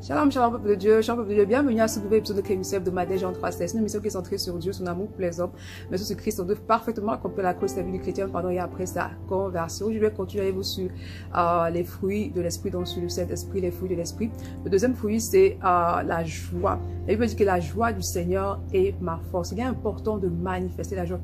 Shalom, shalom, peuple de Dieu, shalom, peuple de Dieu, bienvenue à ce nouvel épisode de Crémicef hebdomadaire Jean 3:16, une émission qui est centrée sur Dieu, son amour pour les hommes, mais sur ce Christ, on doit parfaitement accomplir la cause de la vie du chrétien pendant et après sa conversion. Je vais continuer avec vous sur les fruits de l'esprit, donc sur le Saint-Esprit, les fruits de l'esprit. Le deuxième fruit, c'est la joie. La Bible dit que la joie du Seigneur est ma force. Il est important de manifester la joie.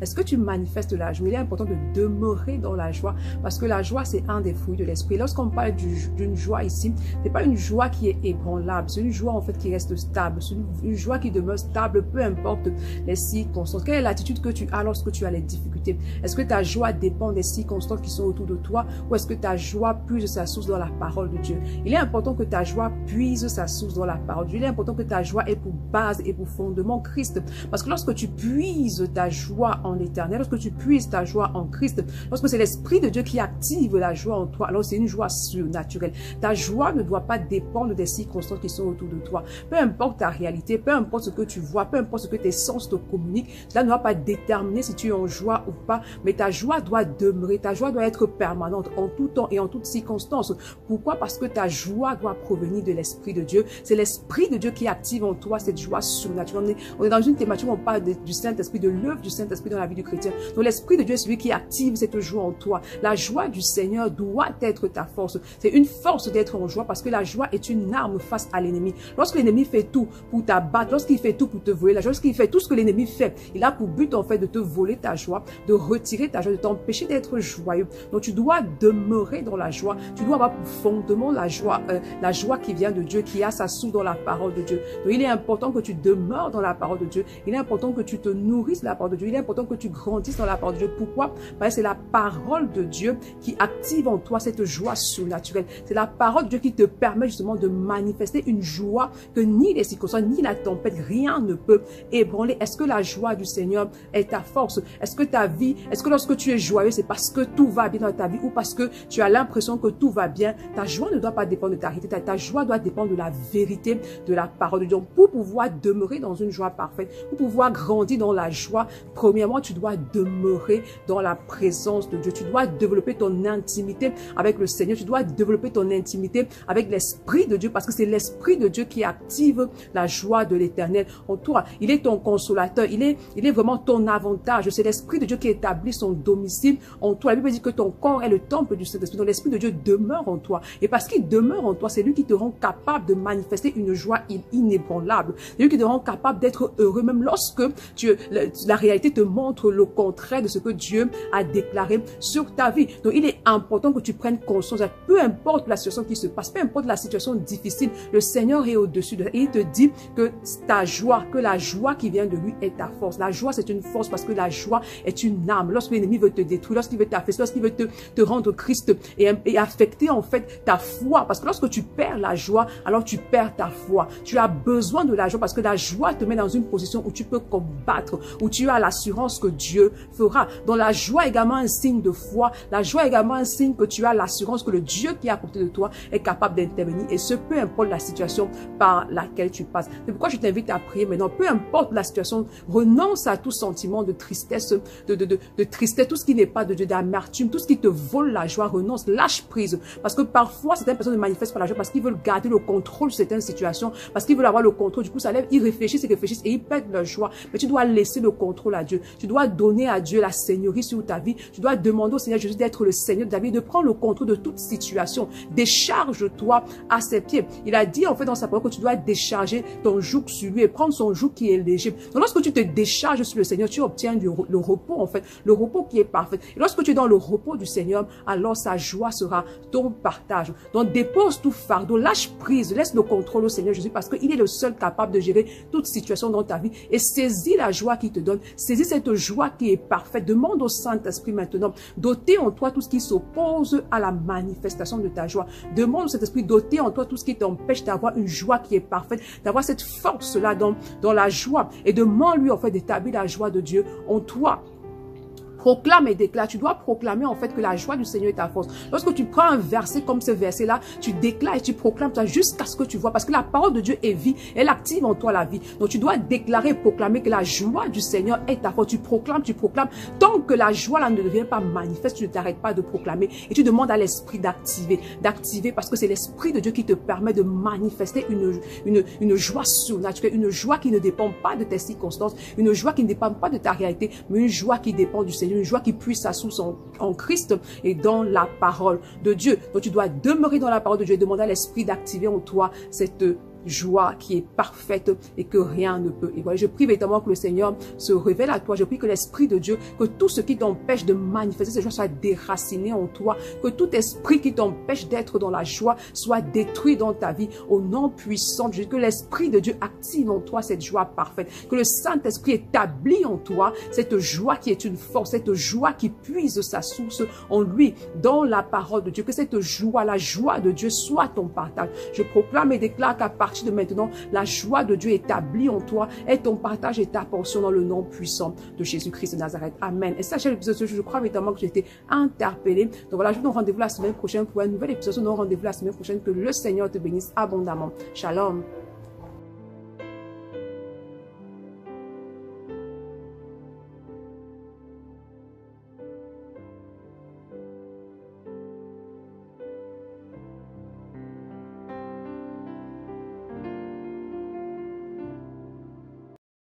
Est-ce que tu manifestes la joie? Il est important de demeurer dans la joie, parce que la joie, c'est un des fruits de l'esprit. Lorsqu'on parle d'une joie ici, c'est pas une joie qui est ébranlable, c'est une joie en fait qui reste stable, c'est une joie qui demeure stable, peu importe les circonstances. Quelle est l'attitude que tu as lorsque tu as les difficultés? Est-ce que ta joie dépend des circonstances qui sont autour de toi, ou est-ce que ta joie puise sa source dans la parole de Dieu? Il est important que ta joie puise sa source dans la parole de Dieu. Il est important que ta joie ait pour base et pour fondement Christ, parce que lorsque tu puises ta joie en l'éternel, lorsque tu puises ta joie en Christ, lorsque c'est l'Esprit de Dieu qui active la joie en toi, alors c'est une joie surnaturelle. Ta joie ne doit pas dépendre des circonstances qui sont autour de toi. Peu importe ta réalité, peu importe ce que tu vois, peu importe ce que tes sens te communiquent, cela ne va pas déterminer si tu es en joie ou pas, mais ta joie doit demeurer, ta joie doit être permanente en tout temps et en toutes circonstances. Pourquoi? Parce que ta joie doit provenir de l'Esprit de Dieu. C'est l'Esprit de Dieu qui active en toi cette joie surnaturelle. On est dans une thématique où on parle du Saint-Esprit, de l'œuvre du Saint-Esprit dans la vie du chrétien. Donc l'Esprit de Dieu est celui qui active cette joie en toi. La joie du Seigneur doit être ta force. C'est une force d'être en joie, parce que la joie est une arme face à l'ennemi. Lorsque l'ennemi fait tout pour t'abattre, lorsqu'il fait tout pour te voler la joie, lorsqu'il fait tout ce que l'ennemi fait, il a pour but en fait de te voler ta joie, de retirer ta joie, de t'empêcher d'être joyeux. Donc tu dois demeurer dans la joie, tu dois avoir pour fondement la joie qui vient de Dieu, qui a sa source dans la parole de Dieu. Donc il est important que tu demeures dans la parole de Dieu, il est important que tu te nourrisses de la parole de Dieu, il est important que tu grandisses dans la parole de Dieu. Pourquoi? Parce que c'est la parole de Dieu qui active en toi cette joie surnaturelle. C'est la parole de Dieu qui te permet justement de manifester une joie que ni les circonstances, ni la tempête, rien ne peut ébranler. Est-ce que la joie du Seigneur est ta force? Est-ce que ta vie, est-ce que lorsque tu es joyeux, c'est parce que tout va bien dans ta vie, ou parce que tu as l'impression que tout va bien? Ta joie ne doit pas dépendre de ta réalité, ta joie doit dépendre de la vérité de la parole de Dieu. Pour pouvoir demeurer dans une joie parfaite, pour pouvoir grandir dans la joie, premièrement, tu dois demeurer dans la présence de Dieu. Tu dois développer ton intimité avec le Seigneur, tu dois développer ton intimité avec l'Esprit de Dieu, parce que c'est l'Esprit de Dieu qui active la joie de l'Éternel en toi. Il est ton consolateur, il est vraiment ton avantage. C'est l'Esprit de Dieu qui établit son domicile en toi. La Bible dit que ton corps est le temple du Saint-Esprit. Donc l'Esprit de Dieu demeure en toi. Et parce qu'il demeure en toi, c'est lui qui te rend capable de manifester une joie inébranlable. C'est lui qui te rend capable d'être heureux, même lorsque la réalité te montre le contraire de ce que Dieu a déclaré sur ta vie. Donc il est important que tu prennes conscience, peu importe la situation qui se passe, peu importe la situation difficile, le Seigneur est au-dessus de ça. Et il te dit que ta joie, que la joie qui vient de lui est ta force. La joie, c'est une force, parce que la joie est une arme. Lorsque l'ennemi veut te détruire, lorsqu'il veut t'affaisser, lorsqu'il veut te rendre Christ et affecter en fait ta foi, parce que lorsque tu perds la joie, alors tu perds ta foi. Tu as besoin de la joie, parce que la joie te met dans une position où tu peux combattre, où tu as l'assurance que Dieu fera. Donc la joie est également un signe de foi. La joie est également un signe que tu as l'assurance que le Dieu qui est à côté de toi est capable d'intervenir, et ce, peu importe la situation par laquelle tu passes. C'est pourquoi je t'invite à prier maintenant. Peu importe la situation, renonce à tout sentiment de tristesse, de tristesse, tout ce qui n'est pas de Dieu, d'amertume, tout ce qui te vole la joie, renonce, lâche prise. Parce que parfois, certaines personnes ne manifestent pas la joie parce qu'ils veulent garder le contrôle de certaines situations, parce qu'ils veulent avoir le contrôle. Du coup, ça lève, ils réfléchissent et ils perdent leur joie. Mais tu dois laisser le contrôle à Dieu. Tu dois donner à Dieu la seigneurie sur ta vie. Tu dois demander au Seigneur Jésus d'être le Seigneur de ta vie, de prendre le contrôle de toute situation. Décharge-toi à ses pieds. Il a dit en fait dans sa parole que tu dois décharger ton joug sur lui et prendre son joug qui est léger. Donc lorsque tu te décharges sur le Seigneur, tu obtiens le repos en fait, le repos qui est parfait. Et lorsque tu es dans le repos du Seigneur, alors sa joie sera ton partage. Donc dépose tout fardeau, lâche prise, laisse le contrôle au Seigneur Jésus, parce qu'il est le seul capable de gérer toute situation dans ta vie, et saisis la joie qu'il te donne, saisis cette joie qui est parfaite. Demande au Saint-Esprit maintenant d'ôter en toi tout ce qui s'oppose à la manifestation de ta joie. Demande au Saint-Esprit d'ôter en toi tout ce qui t'empêche d'avoir une joie qui est parfaite, d'avoir cette force-là dans la joie, et demande-lui en fait d'établir la joie de Dieu en toi. Proclame et déclare. Tu dois proclamer en fait que la joie du Seigneur est ta force. Lorsque tu prends un verset comme ce verset-là, tu déclares et tu proclames ça jusqu'à ce que tu vois. Parce que la parole de Dieu est vie. Elle active en toi la vie. Donc tu dois déclarer et proclamer que la joie du Seigneur est ta force. Tu proclames, tu proclames. Tant que la joie là ne devient pas manifeste, tu ne t'arrêtes pas de proclamer. Et tu demandes à l'Esprit d'activer. D'activer parce que c'est l'Esprit de Dieu qui te permet de manifester une joie surnaturelle. Une joie qui ne dépend pas de tes circonstances. Une joie qui ne dépend pas de ta réalité. Mais une joie qui dépend du Seigneur. Une joie qui puise sa source en Christ et dans la parole de Dieu. Donc tu dois demeurer dans la parole de Dieu et demander à l'Esprit d'activer en toi cette joie qui est parfaite et que rien ne peut. Et voilà, je prie véritablement que le Seigneur se révèle à toi. Je prie que l'Esprit de Dieu, que tout ce qui t'empêche de manifester cette joie soit déraciné en toi. Que tout esprit qui t'empêche d'être dans la joie soit détruit dans ta vie au nom puissant de Jésus. Que l'Esprit de Dieu active en toi cette joie parfaite. Que le Saint-Esprit établit en toi cette joie qui est une force, cette joie qui puise sa source en lui, dans la parole de Dieu. Que cette joie, la joie de Dieu soit ton partage. Je proclame et déclare qu'à partir de maintenant, la joie de Dieu établie en toi est ton partage et ta portion dans le nom puissant de Jésus-Christ de Nazareth. Amen. Et sachez l'épisode, je crois véritablement que j'ai été interpellé. Donc voilà, je vous donne rendez-vous la semaine prochaine pour un nouvel épisode. Nous rendez-vous la semaine prochaine. Que le Seigneur te bénisse abondamment. Shalom.